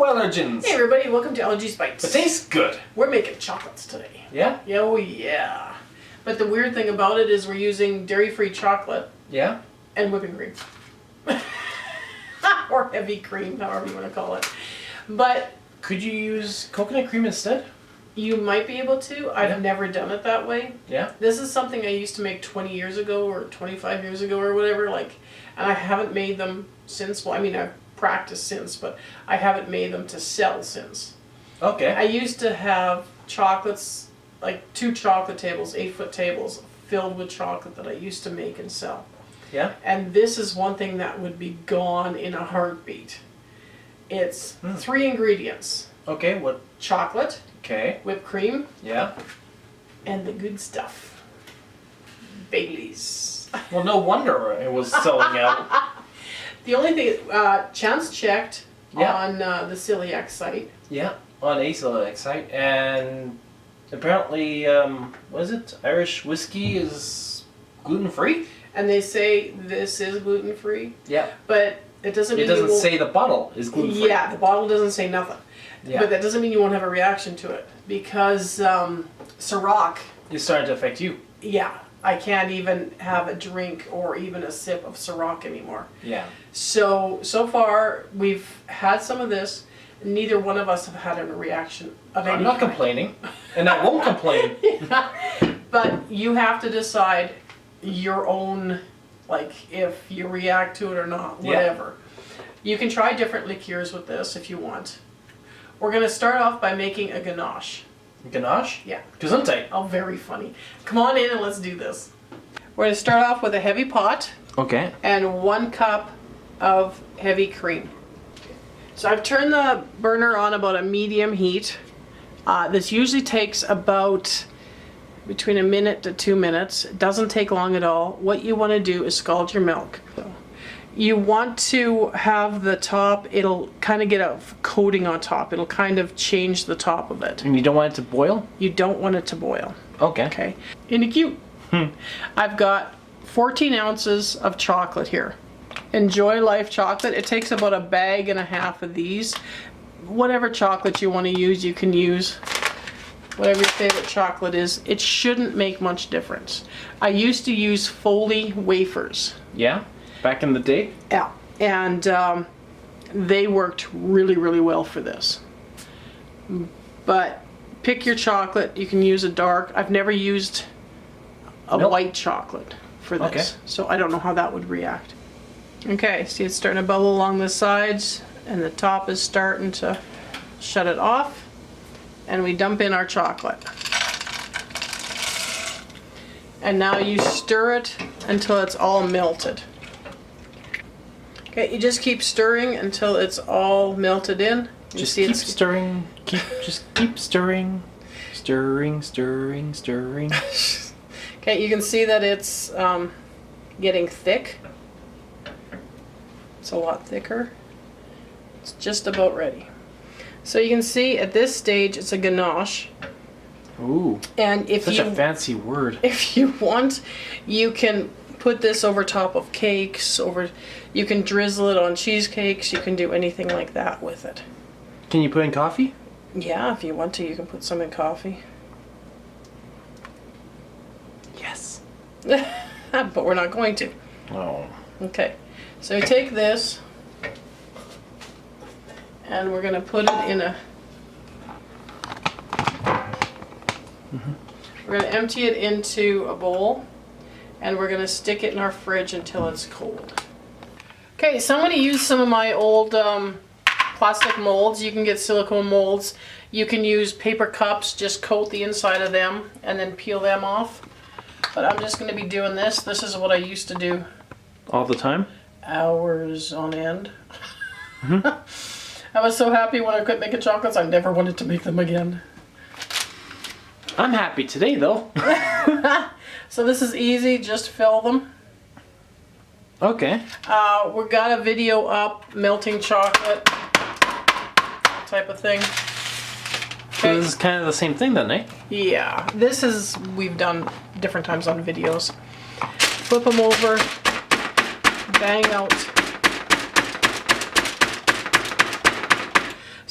allergens! Hey everybody, welcome to Allergies Bites. It tastes good. We're making chocolates today. Yeah? Yeah, oh yeah. But the weird thing about it is we're using dairy-free chocolate. Yeah? And whipping cream. Or heavy cream, however you want to call it. But could you use coconut cream instead? you might be able to. I've never done it that way. Yeah? This is something I used to make 20 years ago or 25 years ago or whatever, and I haven't made them since. Well, I mean, I've practiced since, but I haven't made them to sell since. Okay. I used to have chocolates, like 2 chocolate tables, 8-foot tables, filled with chocolate that I used to make and sell. Yeah? And this is one thing that would be gone in a heartbeat. It's 3 ingredients. Okay, what? Chocolate, Okay. whipped cream, Yeah? and the good stuff. Baileys. Well, no wonder it was selling out. The only thing, Chance checked Yeah. on the celiac site. Yeah, on a celiac site, and apparently, what is it? Irish whiskey is gluten-free? And they say this is gluten-free. Yeah. But it doesn't mean It doesn't you won't, say the bottle is gluten-free. yeah, the bottle doesn't say nothing. Yeah. But that doesn't mean you won't have a reaction to it. Because Ciroc, It's starting to affect you. yeah, I can't even have a drink or even a sip of Ciroc anymore. Yeah. So far, we've had some of this. Neither one of us have had a reaction of any I'm not kind. complaining, and I won't complain. But you have to decide your own, like, if you react to it or not, whatever. You can try different liqueurs with this if you want. We're going to start off by making a ganache. Ganache? Yeah. Gesundheit. Oh, very funny. Come on in and let's do this. We're going to start off with a heavy pot Okay. and 1 cup of heavy cream. So I've turned the burner on about a medium heat. This usually takes about between 1 minute to 2 minutes. It doesn't take long at all. What you want to do is scald your milk. You want to have the top, it'll kind of get a coating on top. It'll kind of change the top of it. And you don't want it to boil? You don't want it to boil. Okay. Okay. Isn't it cute? I've got 14 ounces of chocolate here. Enjoy Life chocolate. It takes about 1.5 bags of these. Whatever chocolate you want to use, you can use. Whatever your favorite chocolate is. It shouldn't make much difference. I used to use Foley wafers. Yeah? Back in the day? Yeah. And they worked really, really well for this. But pick your chocolate. You can use a dark. I've never used a white chocolate for this. Okay. So I don't know how that would react. Okay, see it's starting to bubble along the sides and the top is starting to shut it off. And we dump in our chocolate. And now you stir it until it's all melted. Okay, you just keep stirring until it's all melted in. Just keep stirring. Just keep stirring. Stirring, stirring, stirring. Okay, you can see that it's getting thick. It's a lot thicker. It's just about ready. So you can see at this stage it's a ganache. Ooh. And if Such a fancy word. If you want, you can put this over top of cakes, you can drizzle it on cheesecakes, you can do anything like that with it. Can you put in coffee? Yeah, if you want to, you can put some in coffee. Yes. But we're not going to. Oh. Okay, so we take this and we're going to put it in a... We're going to empty it into a bowl and we're going to stick it in our fridge until it's cold. Okay, so I'm going to use some of my old plastic molds. You can get silicone molds. You can use paper cups, just coat the inside of them and then peel them off. But I'm just going to be doing this. This is what I used to do. All the time? Hours on end. I was so happy when I quit making chocolates, I never wanted to make them again. I'm happy today, though. So this is easy, just fill them. Okay. We've got a video up, melting chocolate type of thing. So this is kind of the same thing then, eh? Yeah, this is, we've done different times on videos. Flip them over, bang out.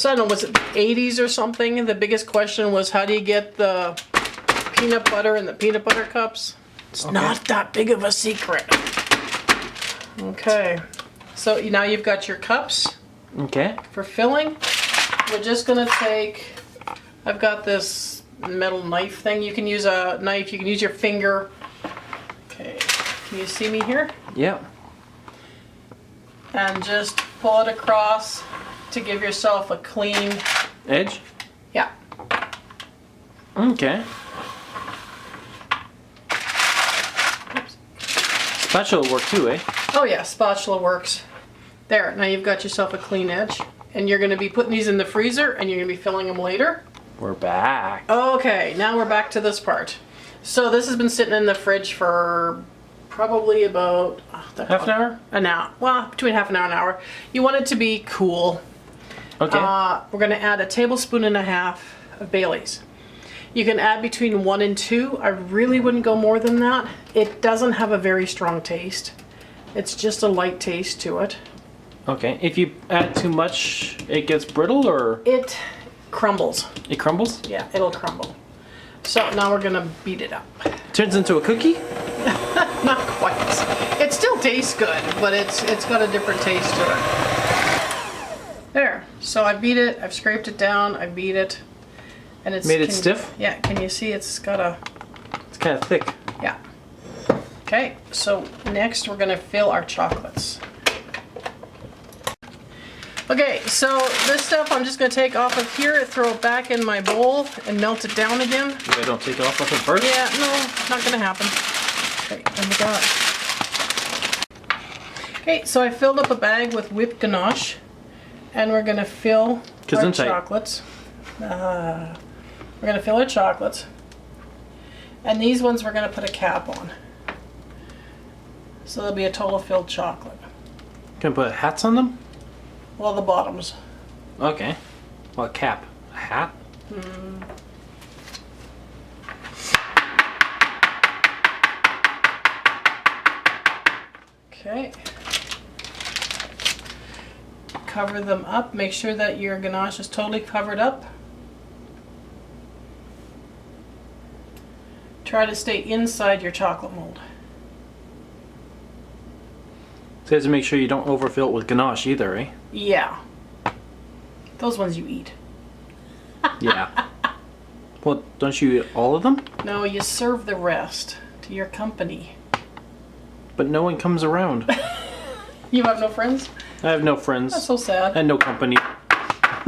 So I don't know, was it the 80s or something? The biggest question was how do you get the peanut butter in the peanut butter cups? It's not that big of a secret. Okay, so now you've got your cups. Okay. For filling, we're just gonna take, I've got this metal knife thing. You can use a knife, you can use your finger. Okay, can you see me here? Yeah. And just pull it across to give yourself a clean edge. Yeah. Okay. Oops. Spatula will work too, eh? Oh yeah, spatula works. There, now you've got yourself a clean edge. And you're gonna be putting these in the freezer and you're gonna be filling them later. We're back. Okay, now we're back to this part. So this has been sitting in the fridge for probably about half an hour? An hour. Well, between half an hour and an hour. You want it to be cool. Okay. We're gonna add a tablespoon and a half of Bailey's. You can add between 1 and 2. I really wouldn't go more than that. It doesn't have a very strong taste. It's just a light taste to it. Okay. If you add too much, it gets brittle or? It crumbles. It crumbles? Yeah, it'll crumble. So now we're gonna beat it up. Turns into a cookie? Not quite. It still tastes good, but it's got a different taste to it. There. So I beat it, I've scraped it down, I beat it. And it's made it stiff? Yeah, can you see it's got a... It's kind of thick. Yeah. Okay, so next we're gonna fill our chocolates. Okay, so this stuff I'm just gonna take off of here, throw it back in my bowl, and melt it down again. Maybe I don't take it off of it first? Yeah, no, not gonna happen. Okay, and we got. Okay, so I filled up a bag with whipped ganache, and we're gonna fill our chocolates. We're gonna fill our chocolates, and these ones we're gonna put a cap on. So there'll be a total filled chocolate. Can I put hats on them? Well, the bottoms. Okay. Well, a cap. A hat? Okay. Cover them up. Make sure that your ganache is totally covered up. Try to stay inside your chocolate mold. So you have to make sure you don't overfill it with ganache either, eh? Yeah. Those ones you eat. Yeah. Well, don't you eat all of them? No, you serve the rest to your company. But no one comes around. You have no friends? I have no friends. That's so sad. And no company.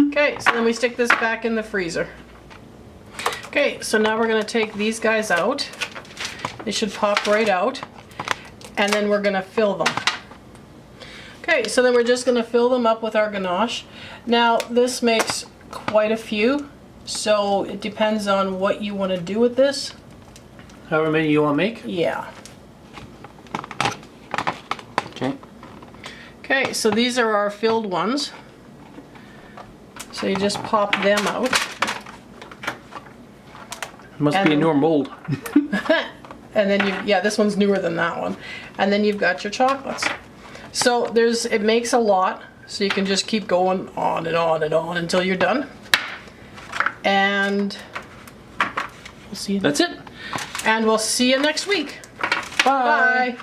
Okay, so then we stick this back in the freezer. Okay, so now we're gonna take these guys out. They should pop right out. And then we're gonna fill them. Okay, so then we're just gonna fill them up with our ganache. Now, this makes quite a few, so it depends on what you wanna do with this. However many you want to make? Yeah. Okay. Okay, so these are our filled ones. So you just pop them out. Must be a newer mold. And then this one's newer than that one. And then you've got your chocolates. So it makes a lot, so you can just keep going on and on and on until you're done. And we'll see you. That's it. And we'll see you next week. Bye. Bye.